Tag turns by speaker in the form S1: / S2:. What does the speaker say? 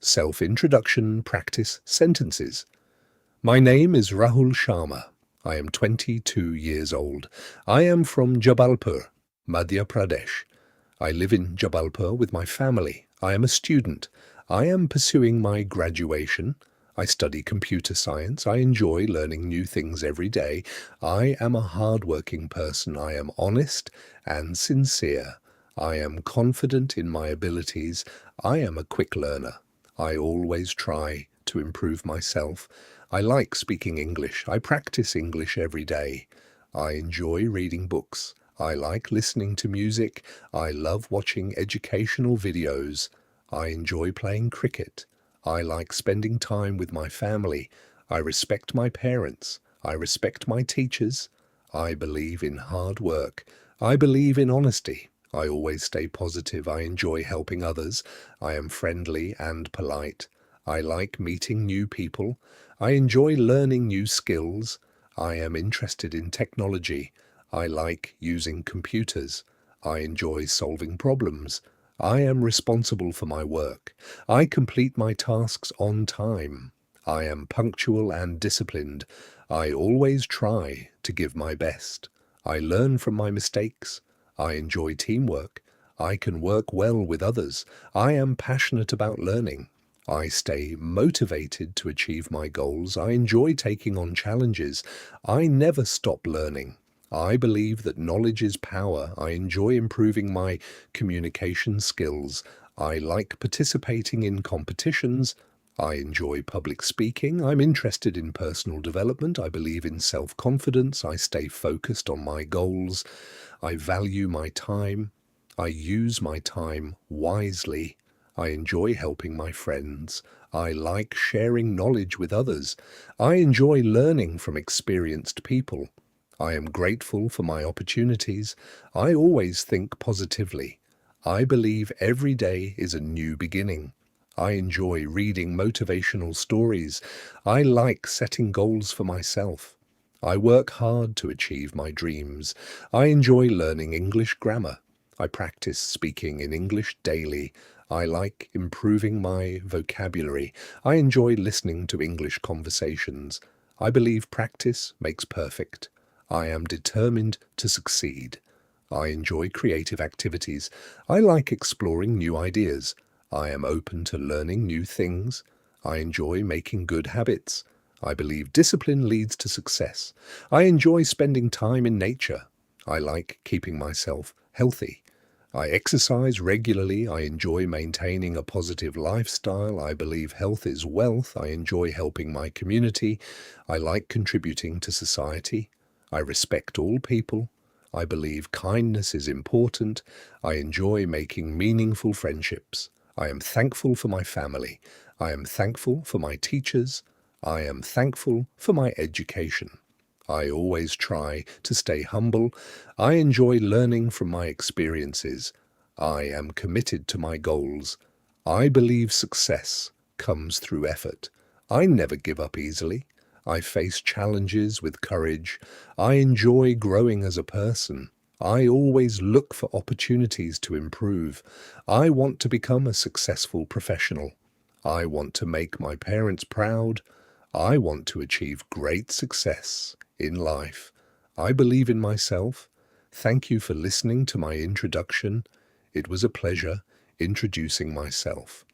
S1: Self-introduction practice sentences. My name is Rahul Sharma. I am 22 years old. I am from Jabalpur, Madhya Pradesh. I live in Jabalpur with my family. I am a student. I am pursuing my graduation. I study computer science. I enjoy learning new things every day. I am a hard-working person. I am honest and sincere. I am confident in my abilities. I am a quick learner. I always try to improve myself. I like speaking English. I practice English every day. I enjoy reading books. I like listening to music. I love watching educational videos. I enjoy playing cricket. I like spending time with my family. I respect my parents. I respect my teachers. I believe in hard work. I believe in honesty. I always stay positive. I enjoy helping others. I am friendly and polite. I like meeting new people. I enjoy learning new skills. I am interested in technology. I like using computers. I enjoy solving problems. I am responsible for my work. I complete my tasks on time. I am punctual and disciplined. I always try to give my best. I learn from my mistakes. I enjoy teamwork. I can work well with others. I am passionate about learning. I stay motivated to achieve my goals. I enjoy taking on challenges. I never stop learning. I believe that knowledge is power. I enjoy improving my communication skills. I like participating in competitions. I enjoy public speaking. I'm interested in personal development. I believe in self-confidence. I stay focused on my goals. I value my time. I use my time wisely. I enjoy helping my friends. I like sharing knowledge with others. I enjoy learning from experienced people. I am grateful for my opportunities. I always think positively. I believe every day is a new beginning. I enjoy reading motivational stories. I like setting goals for myself. I work hard to achieve my dreams. I enjoy learning English grammar. I practice speaking in English daily. I like improving my vocabulary. I enjoy listening to English conversations. I believe practice makes perfect. I am determined to succeed. I enjoy creative activities. I like exploring new ideas. I am open to learning new things. I enjoy making good habits. I believe discipline leads to success. I enjoy spending time in nature. I like keeping myself healthy. I exercise regularly. I enjoy maintaining a positive lifestyle. I believe health is wealth. I enjoy helping my community. I like contributing to society. I respect all people. I believe kindness is important. I enjoy making meaningful friendships. I am thankful for my family. I am thankful for my teachers. I am thankful for my education. I always try to stay humble. I enjoy learning from my experiences. I am committed to my goals. I believe success comes through effort. I never give up easily. I face challenges with courage. I enjoy growing as a person. I always look for opportunities to improve. I want to become a successful professional. I want to make my parents proud. I want to achieve great success in life. I believe in myself. Thank you for listening to my introduction. It was a pleasure introducing myself.